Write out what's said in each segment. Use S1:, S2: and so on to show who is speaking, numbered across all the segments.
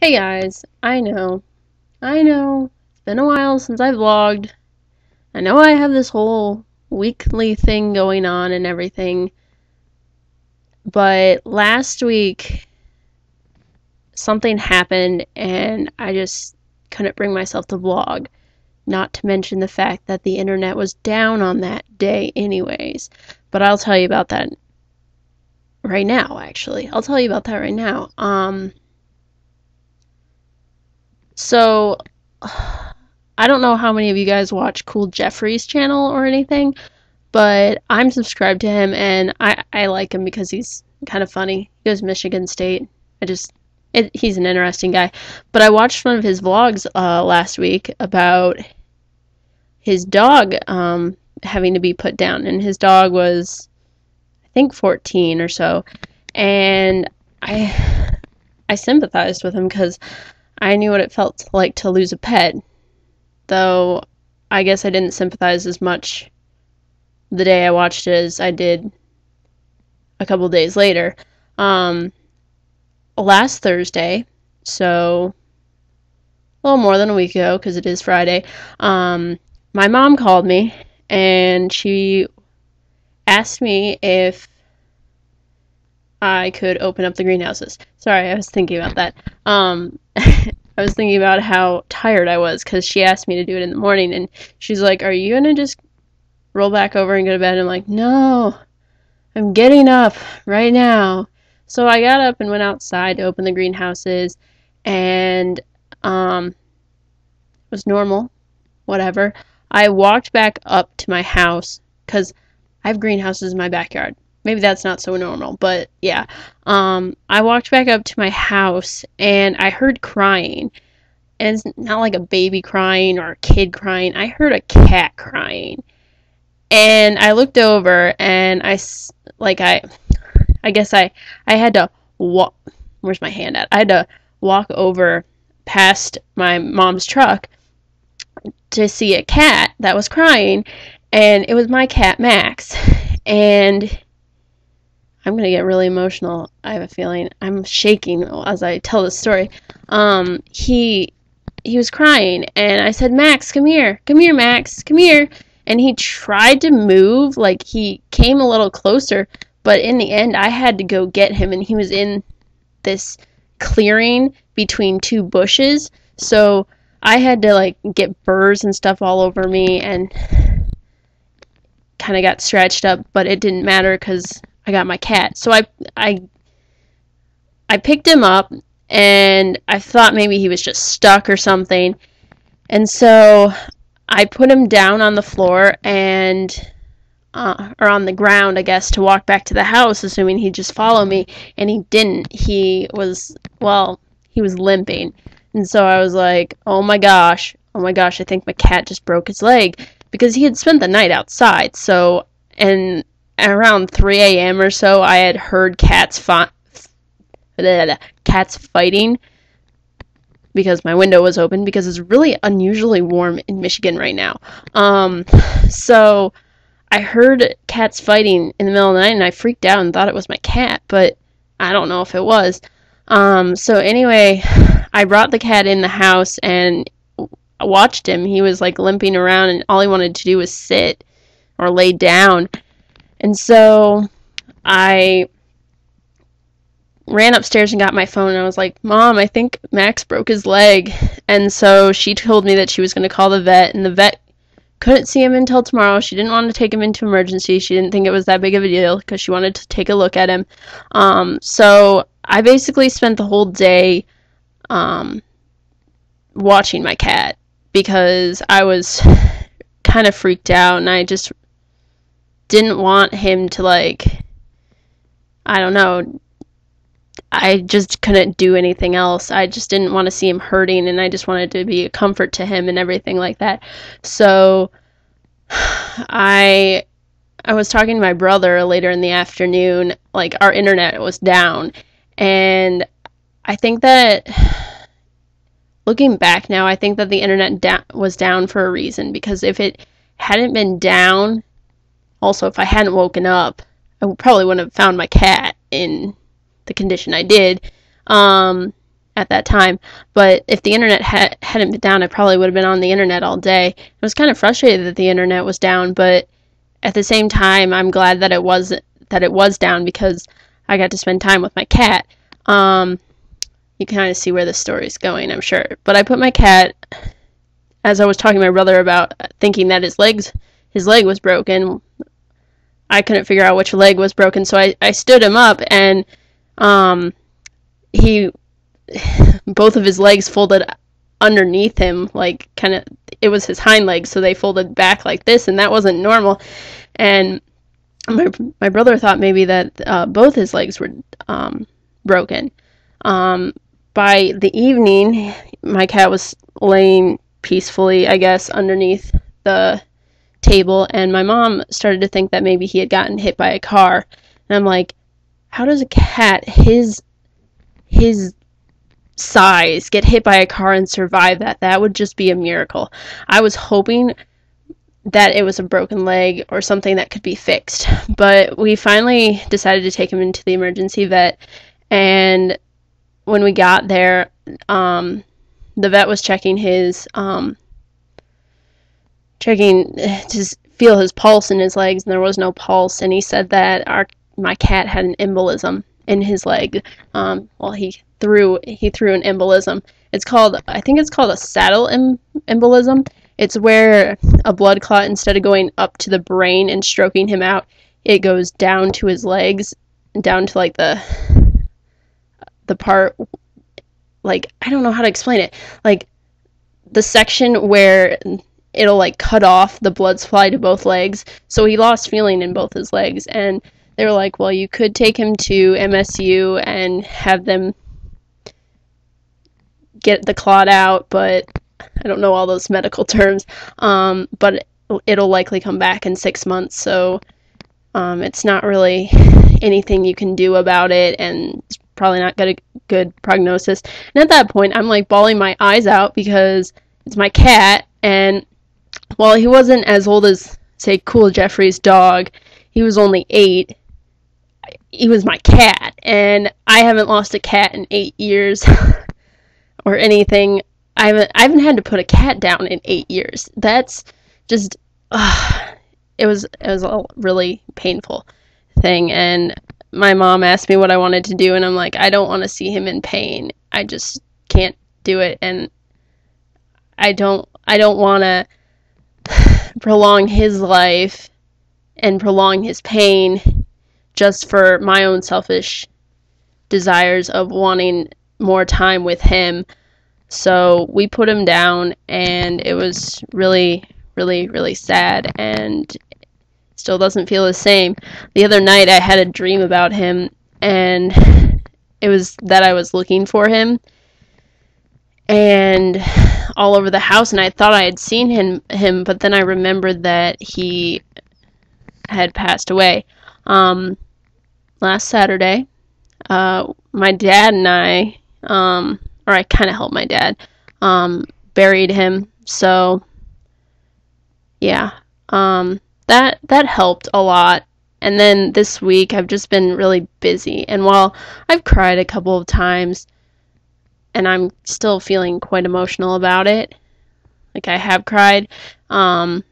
S1: Hey guys, I know, it's been a while since I vlogged. I know I have this whole weekly thing going on and everything, but last week something happened and I just couldn't bring myself to vlog. Not to mention the fact that the internet was down on that day anyways. But I'll tell you about that right now, actually. I'll tell you about that right now. So I don't know how many of you guys watch Cool Jeffrey's channel or anything, but I'm subscribed to him and I like him because he's kind of funny. He goes to Michigan State. He's an interesting guy. But I watched one of his vlogs last week about his dog having to be put down, and his dog was, I think, 14 or so, and I sympathized with him because I knew what it felt like to lose a pet, though I guess I didn't sympathize as much the day I watched it as I did a couple days later. Um, Last Thursday, so a little more than a week ago because it is Friday, my mom called me and she asked me if I could open up the greenhouses. Sorry, I was thinking about that. I was thinking about how tired I was because she asked me to do it in the morning, and she's like, "Are you gonna just roll back over and go to bed?" And I'm like, "No, I'm getting up right now." So I got up and went outside to open the greenhouses, and it was normal, whatever. I walked back up to my house because I have greenhouses in my backyard. Maybe that's not so normal, but yeah. I walked back up to my house and I heard crying. And it's not like a baby crying or a kid crying. I heard a cat crying. And I looked over and I guess I had to walk. Where's my hand at? I had to walk over past my mom's truck to see a cat that was crying, and it was my cat Max. And I'm gonna get really emotional. I have a feeling I'm shaking as I tell this story. He was crying, and I said, "Max, come here, Max, come here." And he tried to move, like he came a little closer, but in the end, I had to go get him, and he was in this clearing between two bushes, so I had to like get burrs and stuff all over me, and kind of got stretched up, but it didn't matter because I got my cat. So I picked him up, and I thought maybe he was just stuck or something. And so I put him down on the floor or on the ground, I guess, to walk back to the house, assuming he'd just follow me. And he didn't. He was limping. And so I was like, oh my gosh, I think my cat just broke his leg because he had spent the night outside. So, and around 3 a.m. or so, I had heard cats fighting because my window was open because it's really unusually warm in Michigan right now. So I heard cats fighting in the middle of the night, and I freaked out and thought it was my cat, but I don't know if it was. So anyway, I brought the cat in the house and I watched him. He was like limping around, and all he wanted to do was sit or lay down. And so I ran upstairs and got my phone, and I was like, "Mom, I think Max broke his leg." And so she told me that she was going to call the vet, and the vet couldn't see him until tomorrow. She didn't want to take him into emergency. She didn't think it was that big of a deal because she wanted to take a look at him. So I basically spent the whole day watching my cat because I was kind of freaked out, and I just didn't want him to, like, I don't know, I just couldn't do anything else. I just didn't want to see him hurting, and I just wanted to be a comfort to him and everything like that. So I was talking to my brother later in the afternoon. Like, our internet was down, and I think that looking back now, I think that the internet was down for a reason, because if it hadn't been down, also if I hadn't woken up, I probably wouldn't have found my cat in the condition I did. at that time. But if the internet hadn't been down, I probably would have been on the internet all day. I was kind of frustrated that the internet was down, but at the same time, I'm glad that it was down because I got to spend time with my cat. You can kind of see where the story's going, I'm sure. But I put my cat, as I was talking to my brother about thinking that his leg was broken. I couldn't figure out which leg was broken, so I stood him up, and he both of his legs folded underneath him, like kind of, it was his hind legs, so they folded back like this, and that wasn't normal. And my brother thought maybe that both his legs were broken. By the evening, my cat was laying peacefully, I guess, underneath the table, and my mom started to think that maybe he had gotten hit by a car. And I'm like, how does a cat his size get hit by a car and survive that? That would just be a miracle. I was hoping that it was a broken leg or something that could be fixed. But we finally decided to take him into the emergency vet, and when we got there, the vet was checking to feel his pulse in his legs, and there was no pulse, and he said that my cat had an embolism in his leg. He threw an embolism. I think it's called a saddle embolism. It's where a blood clot, instead of going up to the brain and stroking him out, it goes down to his legs, down to like the part, like, I don't know how to explain it, like the section where it'll like cut off the blood supply to both legs. So he lost feeling in both his legs, and they were like, well, you could take him to MSU and have them get the clot out, but I don't know all those medical terms. But it'll likely come back in 6 months, so it's not really anything you can do about it, and it's probably not got a good prognosis. And at that point, I'm like bawling my eyes out because it's my cat, and while he wasn't as old as, say, Cool Jeffrey's dog, he was only 8. He was my cat, and I haven't lost a cat in 8 years or anything. I haven't had to put a cat down in 8 years. That's just, it was a really painful thing. And my mom asked me what I wanted to do, and I'm like, I don't want to see him in pain. I just can't do it, and I don't want to prolong his life and prolong his pain just for my own selfish desires of wanting more time with him. So we put him down, and it was really, really, really sad, and still doesn't feel the same. The other night I had a dream about him, and it was that I was looking for him and all over the house, and I thought I had seen him, but then I remembered that he had passed away. Last Saturday, my dad and I, or I kind of helped my dad, buried him. So yeah, that helped a lot. And then this week I've just been really busy, and while I've cried a couple of times and I'm still feeling quite emotional about it, like I have cried, I've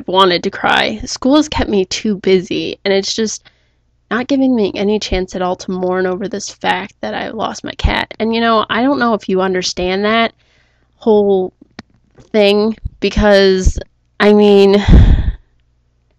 S1: wanted to cry. School has kept me too busy, and it's just not giving me any chance at all to mourn over this fact that I lost my cat. And I don't know if you understand that whole thing, because I mean,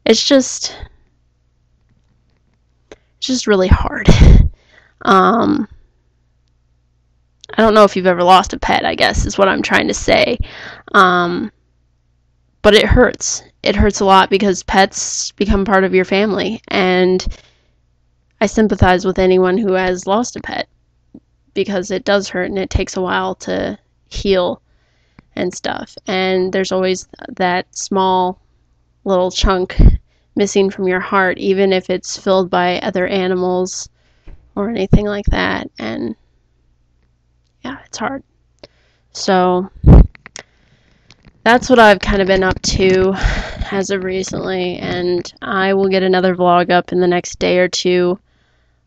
S1: it's just really hard. I don't know if you've ever lost a pet, I guess is what I'm trying to say. But it hurts. It hurts a lot because pets become part of your family, and I sympathize with anyone who has lost a pet, because it does hurt and it takes a while to heal and stuff. And there's always that small little chunk missing from your heart, even if it's filled by other animals or anything like that. And yeah, it's hard. So that's what I've kind of been up to as of recently, and I will get another vlog up in the next day or two.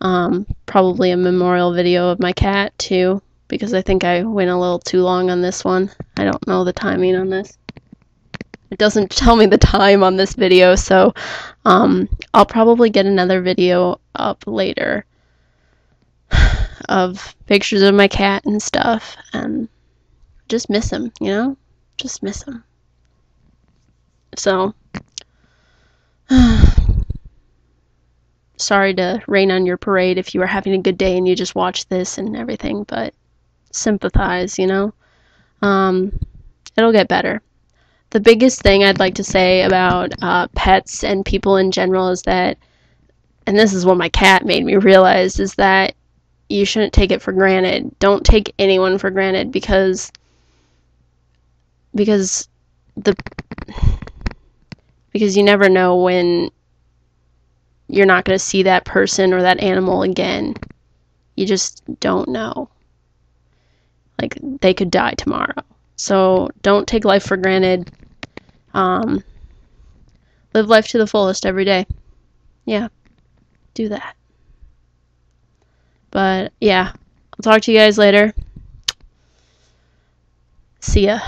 S1: Probably a memorial video of my cat too, because I think I went a little too long on this one. I don't know the timing on this. It doesn't tell me the time on this video, so I'll probably get another video up later of pictures of my cat and stuff, and just miss him, you know? Just miss him. So, sorry to rain on your parade if you were having a good day and you just watched this and everything, but sympathize, you know? It'll get better. The biggest thing I'd like to say about pets and people in general is that, and this is what my cat made me realize, is that you shouldn't take it for granted. Don't take anyone for granted because you never know when you're not going to see that person or that animal again. You just don't know. Like, they could die tomorrow. So don't take life for granted. Live life to the fullest every day. Yeah, do that. But yeah, I'll talk to you guys later. See ya.